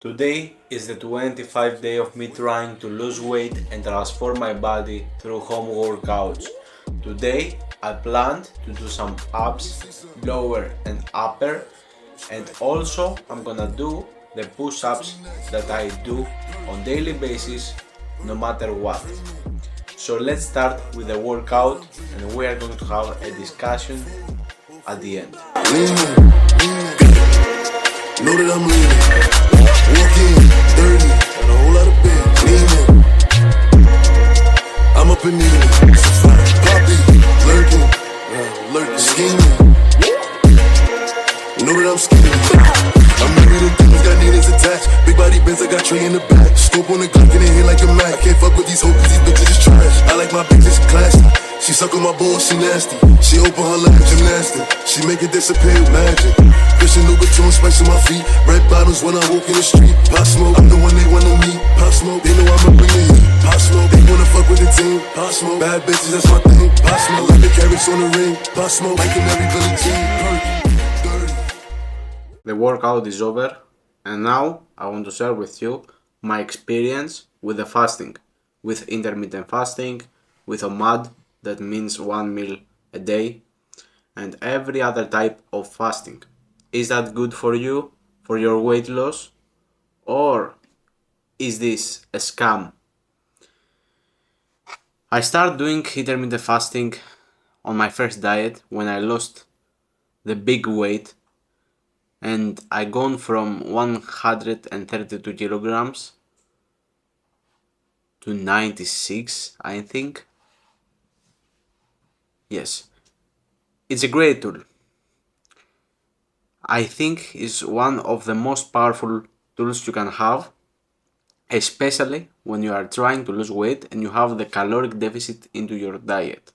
Today is the 25th day of me trying to lose weight and transform my body through home workouts. Today I planned to do some abs, lower and upper, and also I'm gonna do the push-ups that I do on daily basis no matter what. So let's start with the workout and we are going to have a discussion at the end. Know that I'm leaning. Walk in, dirty, got a whole lot of big leaning. I'm up in Eden, poppy, lurking, scheming. Know that I'm scheming. I'm married to things, got needles attached. Big body Benz, I got tray in the back. Scope on the Glock in the head like a Mac. I can't fuck with these hoes, these bitches is trash. I like my bitches classy. She suck on my balls, she nasty. She open her leg, gymnastic. She make it disappear with magic. Christian Louboutin, spice on my feet. Red bottles when I walk in the street. Pop smoke, I'm the one they wanna meet. Pop smoke, they know I'ma bring the heat. Pop smoke, they wanna fuck with the team. Pop smoke, bad bitches, that's my thing. Pop smoke, like the carrots on the ring. Pop smoke, like in every Billie Jean. Dirty. The workout is over and now I want to share with you my experience with the fasting, with intermittent fasting, with OMAD, that means 1 meal a day, and every other type of fasting. Is that good for you, for your weight loss, or is this a scam? I started doing intermittent fasting on my first diet when I lost the big weight and I gone from 132 kilograms to 96, I think. Yes, it's a great tool. I think it's one of the most powerful tools you can have, especially when you are trying to lose weight and you have the caloric deficit into your diet.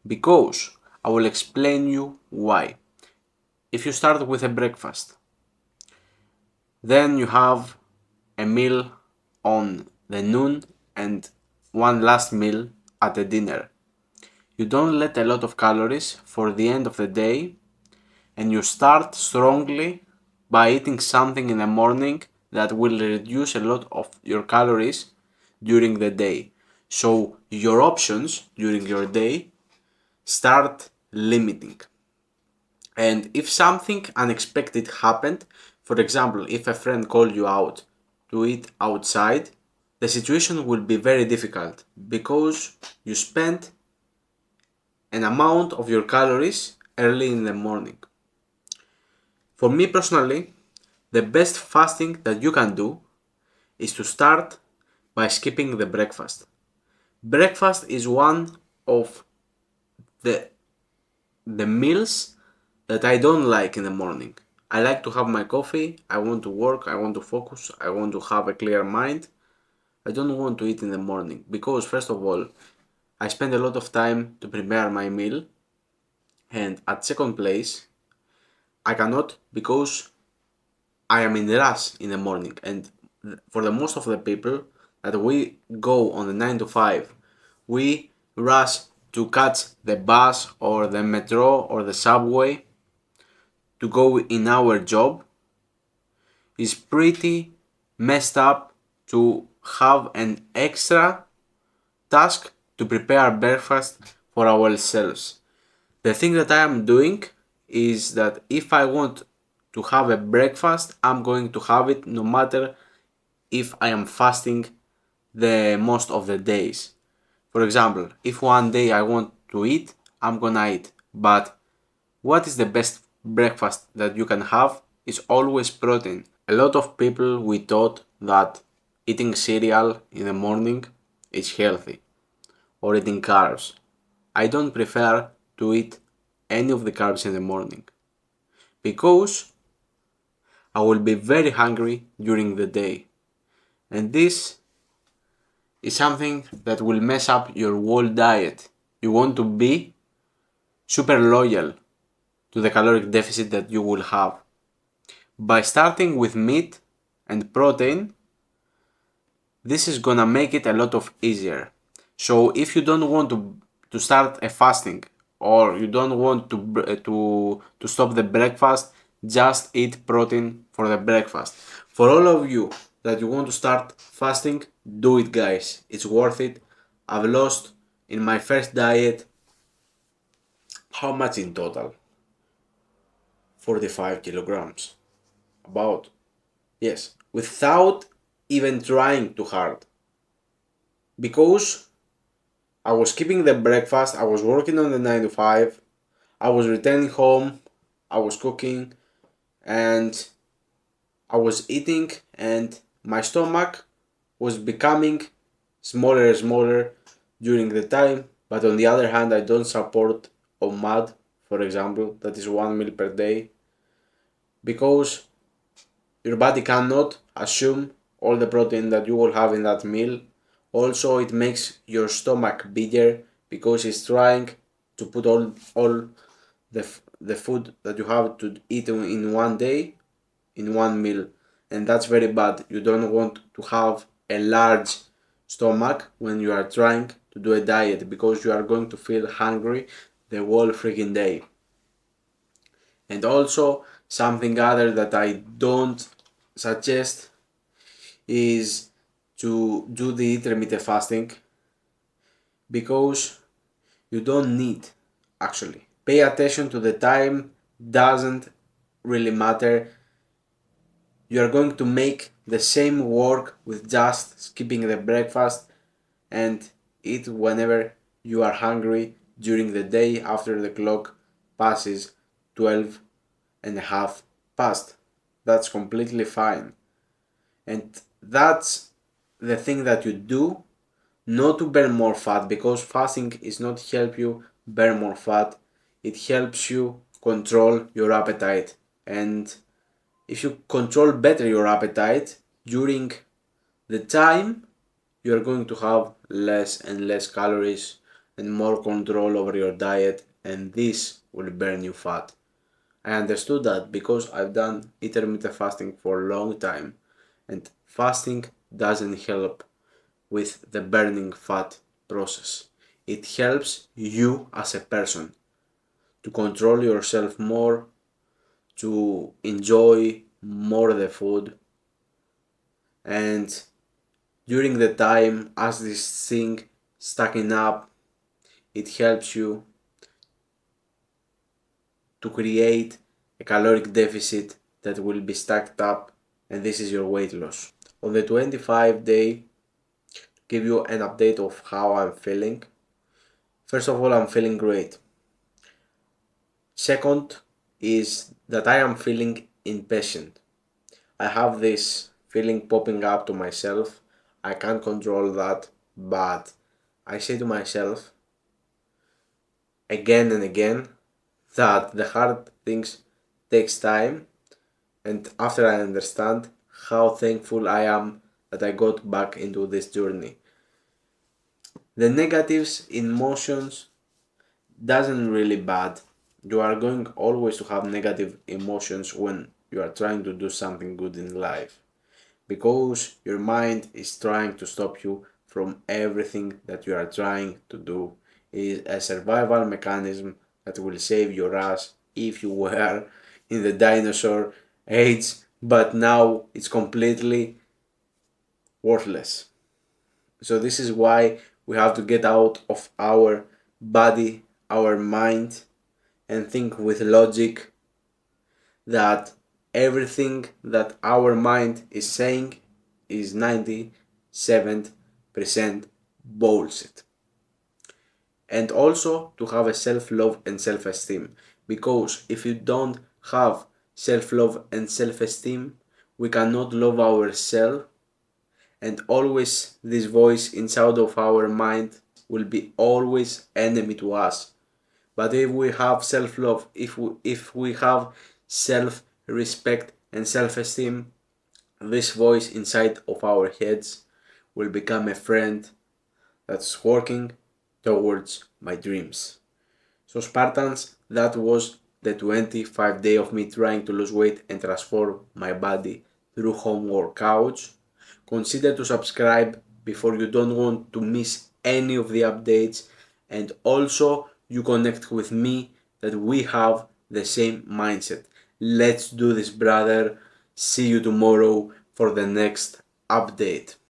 Because I will explain you why. If you start with a breakfast, then you have a meal on the noon and one last meal at the dinner. You don't let a lot of calories for the end of the day and you start strongly by eating something in the morning that will reduce a lot of your calories during the day. So your options during your day start limiting. And if something unexpected happened, for example, if a friend called you out to eat outside, the situation will be very difficult because you spent an amount of your calories early in the morning. For me personally, the best fasting that you can do is to start by skipping the breakfast. Breakfast is one of the meals that I don't like in the morning. I like to have my coffee, I want to work, I want to focus, I want to have a clear mind. I don't want to eat in the morning because first of all, I spend a lot of time to prepare my meal, and at second place, I cannot because I am in rush in the morning, and for the most of the people that we go on the 9 to 5, we rush to catch the bus or the metro or the subway to go in our job. Is pretty messed up to have an extra task to prepare breakfast for ourselves. The thing that I am doing is that if I want to have a breakfast, I'm going to have it no matter if I am fasting the most of the days. For example, if one day I want to eat, I'm gonna eat. But what is the best breakfast that you can have is always protein. A lot of people we thought that eating cereal in the morning is healthy or eating carbs. I don't prefer to eat any of the carbs in the morning because I will be very hungry during the day, and this is something that will mess up your whole diet. You want to be super loyal to the caloric deficit that you will have. By starting with meat and protein, this is gonna make it a lot of easier. So if you don't want to start a fasting or you don't want to stop the breakfast, just eat protein for the breakfast. For all of you that you want to start fasting, do it, guys. It's worth it. I've lost in my first diet, how much in total? 45 kilograms. About. Yes. Without even trying too hard. Because I was skipping the breakfast, I was working on the 9 to 5, I was returning home, I was cooking, and I was eating, and my stomach was becoming smaller and smaller during the time. But on the other hand, I don't support OMAD, for example, that is 1 meal per day, because your body cannot assume all the protein that you will have in that meal. Also, it makes your stomach bigger because it's trying to put all the food that you have to eat in one day in one meal, and that's very bad. You don't want to have a large stomach when you are trying to do a diet because you are going to feel hungry the whole freaking day. And also, something other that I don't suggest is to do the intermittent fasting, because you don't need, actually. Pay attention to the time, doesn't really matter. You are going to make the same work with just skipping the breakfast and eat whenever you are hungry during the day after the clock passes 12 and a half past. That's completely fine. And that's the thing that you do, not to burn more fat, because fasting is not help you burn more fat. It helps you control your appetite. And if you control better your appetite during the time, you are going to have less and less calories and more control over your diet, and this will burn you fat. I understood that because I've done intermittent fasting for a long time, and fasting doesn't help with the burning fat process. It helps you as a person to control yourself more, to enjoy more the food, and during the time as this thing stacking up, it helps you to create a caloric deficit that will be stacked up, and this is your weight loss. On the 25 day, give you an update of how I'm feeling. First of all, I'm feeling great. Second is that I am feeling impatient. I have this feeling popping up to myself. I can't control that, but I say to myself again and again that the hard things takes time, and after I understand how thankful I am that I got back into this journey. The negatives emotions doesn't really bad. You are going always to have negative emotions when you are trying to do something good in life, because your mind is trying to stop you from everything that you are trying to do. It is a survival mechanism that will save your ass if you were in the dinosaur age, but now it's completely worthless. So this is why we have to get out of our body, our mind, and think with logic that everything that our mind is saying is 97% bullshit. And also to have a self-love and self-esteem, because if you don't have self-love and self-esteem, we cannot love ourselves, and always this voice inside of our mind will be always enemy to us. But if we have self-love, if we have self-respect and self-esteem, this voice inside of our heads will become a friend that's working towards my dreams. So Spartans, that was the 25 day of me trying to lose weight and transform my body through home workouts. Consider to subscribe before you don't want to miss any of the updates, and also you connect with me that we have the same mindset. Let's do this, brother. See you tomorrow. for the next update.